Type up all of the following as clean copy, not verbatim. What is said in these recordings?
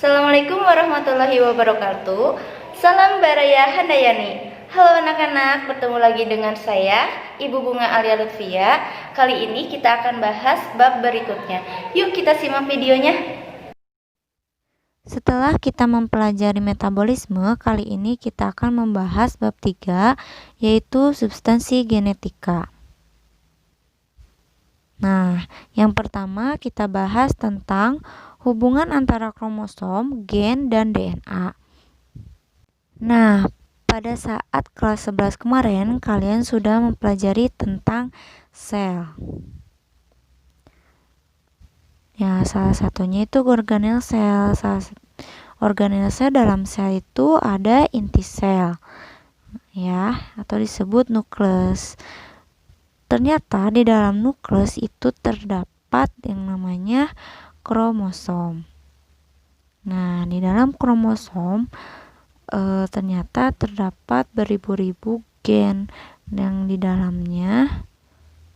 Assalamualaikum warahmatullahi wabarakatuh. Salam Baraya Handayani. Halo anak-anak, bertemu lagi dengan saya, Ibu Bunga Alia Lutfia. Kali ini kita akan bahas bab berikutnya. Yuk kita simak videonya. Setelah kita mempelajari metabolisme, kali ini kita akan membahas bab 3, yaitu substansi genetika. Nah, yang pertama kita bahas tentang hubungan antara kromosom, gen, dan DNA. Nah, pada saat kelas 11 kemarin, kalian sudah mempelajari tentang sel. Ya, salah satunya itu organel sel. Organel sel dalam sel itu ada inti sel, ya, atau disebut nukleus. Ternyata di dalam nukleus itu terdapat yang namanya kromosom. Nah, di dalam kromosom ternyata terdapat beribu-ribu gen yang di dalamnya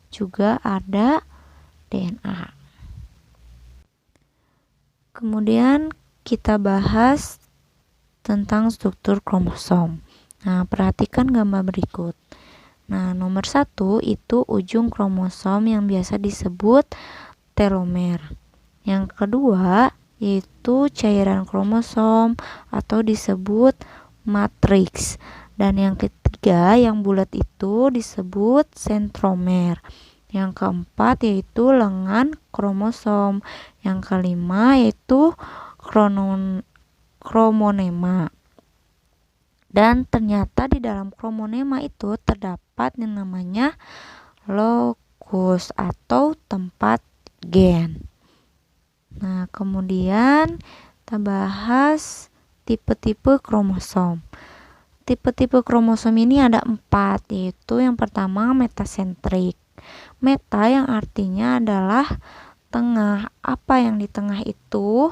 juga ada DNA. Kemudian kita bahas tentang struktur kromosom. Nah, perhatikan gambar berikut. Nah, nomor 1 itu ujung kromosom yang biasa disebut telomer. Yang kedua yaitu cairan kromosom atau disebut matriks. Dan yang ketiga yang bulat itu disebut sentromer. Yang keempat yaitu lengan kromosom. Yang kelima yaitu kromonema. Dan ternyata di dalam kromonema itu terdapat yang namanya lokus atau tempat gen. Nah, kemudian kita bahas tipe-tipe kromosom. Tipe-tipe kromosom ini ada 4, yaitu yang pertama metasentrik. Meta yang artinya adalah tengah. Apa yang di tengah itu?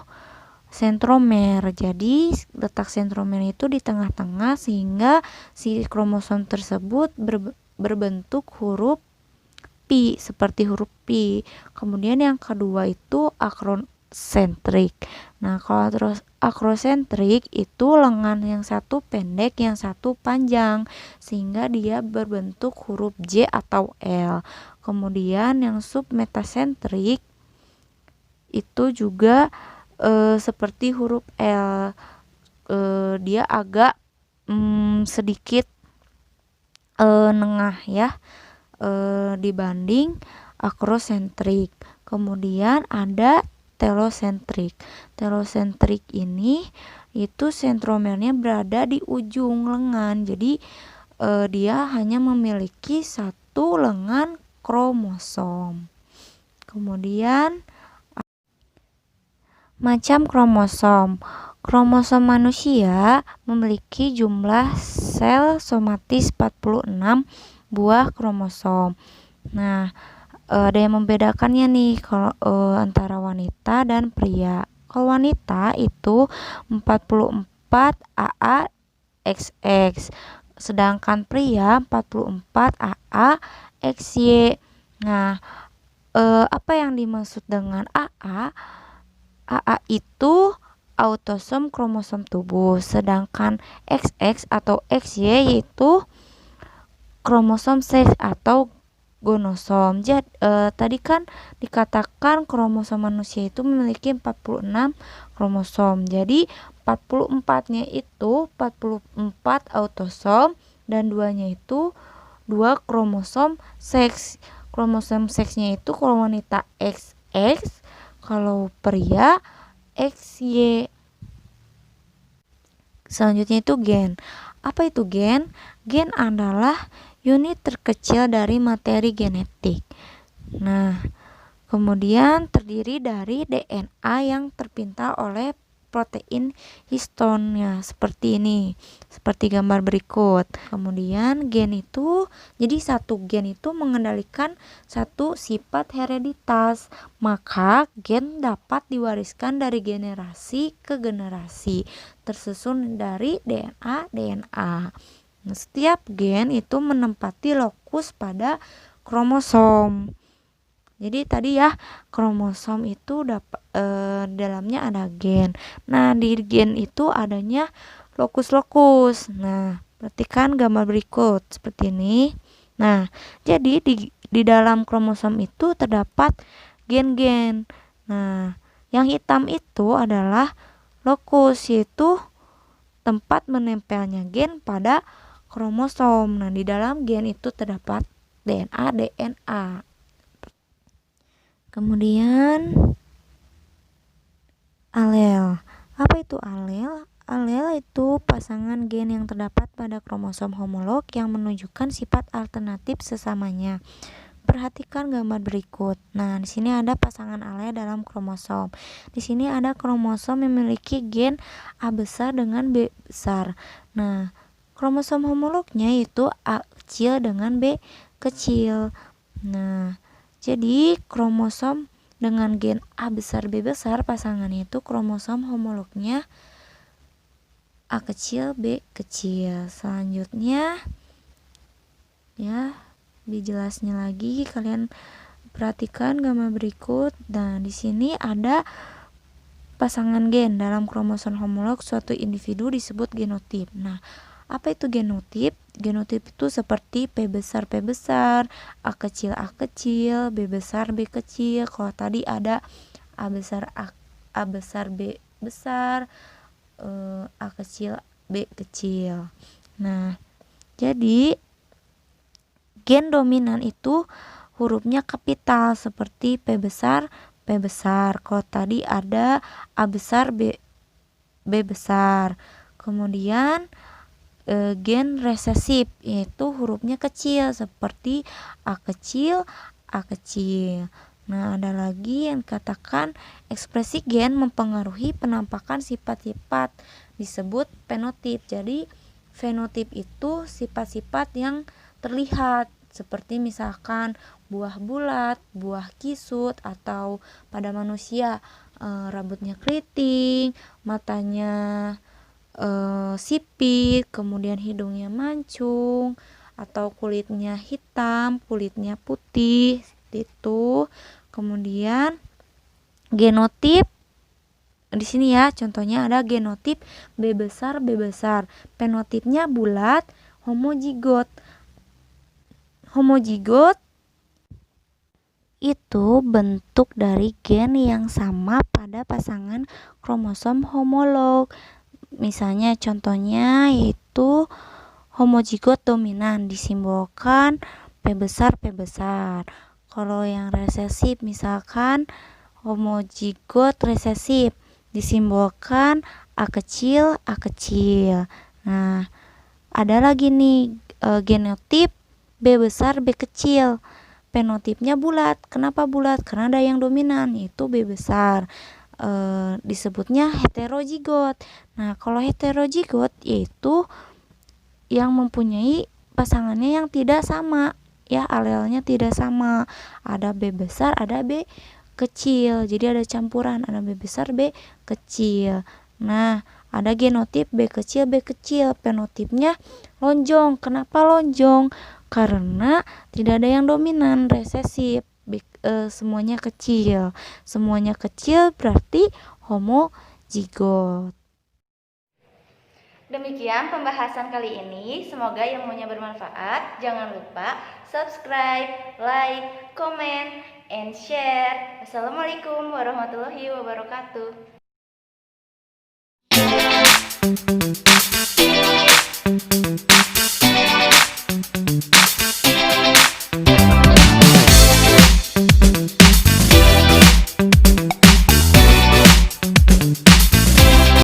Sentromer. Jadi letak sentromer itu di tengah-tengah sehingga si kromosom tersebut berbentuk huruf pi, seperti huruf pi. Kemudian yang kedua itu akrosentrik. Nah, kalau terus akrosentrik itu lengan yang satu pendek, yang satu panjang, sehingga dia berbentuk huruf J atau L. Kemudian yang submetasentrik itu juga seperti huruf L. Dia agak sedikit nengah ya, dibanding akrosentrik. Kemudian ada telosentrik. Telosentrik ini itu sentromernya berada di ujung lengan. Jadi dia hanya memiliki satu lengan kromosom. Kemudian macam kromosom. Kromosom manusia memiliki jumlah sel somatis 46 buah kromosom. Nah, ada yang membedakannya nih kalau antara wanita dan pria. Kalau wanita itu 44 AA XX, sedangkan pria 44 AA XY. Nah, apa yang dimaksud dengan AA? AA itu autosom kromosom tubuh, sedangkan XX atau XY yaitu kromosom seks atau gonosom. Jadi tadi kan dikatakan kromosom manusia itu memiliki 46 kromosom. Jadi 44-nya itu 44 autosom dan 2-nya itu 2 kromosom seks. Kromosom seksnya itu kalau wanita XX, kalau pria XY. Selanjutnya itu gen. Apa itu gen? Gen adalah unit terkecil dari materi genetik. Nah, kemudian terdiri dari DNA yang terpintal oleh protein histonnya seperti ini, seperti gambar berikut. Kemudian gen itu, jadi satu gen itu mengendalikan satu sifat hereditas, maka gen dapat diwariskan dari generasi ke generasi, tersusun dari DNA. Nah, setiap gen itu menempati lokus pada kromosom. Jadi tadi ya, kromosom itu dalamnya ada gen. Nah, di gen itu adanya lokus-lokus. Nah, perhatikan gambar berikut seperti ini. Nah, jadi di dalam kromosom itu terdapat gen-gen. Nah, yang hitam itu adalah lokus, yaitu tempat menempelnya gen pada kromosom. Nah, di dalam gen itu terdapat DNA. Kemudian alel. Apa itu alel? Alel itu pasangan gen yang terdapat pada kromosom homolog yang menunjukkan sifat alternatif sesamanya. Perhatikan gambar berikut. Nah, di sini ada pasangan alel dalam kromosom. Di sini ada kromosom yang memiliki gen A besar dengan B besar. Nah, kromosom homolognya itu A kecil dengan B kecil. Nah, jadi kromosom dengan gen A besar B besar pasangannya itu kromosom homolognya A kecil B kecil. Selanjutnya ya, dijelasnya lagi, kalian perhatikan gambar berikut. Nah, di sini ada pasangan gen dalam kromosom homolog suatu individu disebut genotip. Nah, apa itu genotip? Genotip itu seperti P besar P besar, A kecil B besar B kecil. Kalau tadi ada A besar B besar, A kecil B kecil. Nah, jadi gen dominan itu hurufnya kapital seperti P besar P besar. Kalau tadi ada A besar B besar. Kemudian gen resesif yaitu hurufnya kecil seperti A kecil A kecil. Nah, ada lagi yang katakan ekspresi gen mempengaruhi penampakan sifat-sifat disebut fenotip. Jadi fenotip itu sifat-sifat yang terlihat seperti misalkan buah bulat, buah kisut, atau pada manusia rambutnya keriting, matanya sipit, kemudian hidungnya mancung, atau kulitnya hitam, kulitnya putih, itu. Kemudian genotip di sini ya, contohnya ada genotip B besar B besar. Fenotipnya bulat, homozigot. Homozigot itu bentuk dari gen yang sama pada pasangan kromosom homolog. Misalnya contohnya yaitu homozigot dominan disimbolkan P besar P besar. Kalau yang resesif misalkan homozigot resesif disimbolkan A kecil A kecil. Nah, ada lagi nih genotip B besar B kecil. Fenotipnya bulat. Kenapa bulat? Karena ada yang dominan yaitu B besar. Disebutnya heterozigot. Nah, kalau heterozigot yaitu yang mempunyai pasangannya yang tidak sama, ya, alelnya tidak sama. Ada B besar, ada B kecil. Jadi ada campuran, ada B besar, B kecil. Nah, ada genotip B kecil, fenotipnya lonjong. Kenapa lonjong? Karena tidak ada yang dominan, resesif. Semuanya kecil. Semuanya kecil berarti homozigot. Demikian pembahasan kali ini, semoga ilmunya bermanfaat. Jangan lupa subscribe, like, comment, and share. Wassalamualaikum warahmatullahi wabarakatuh.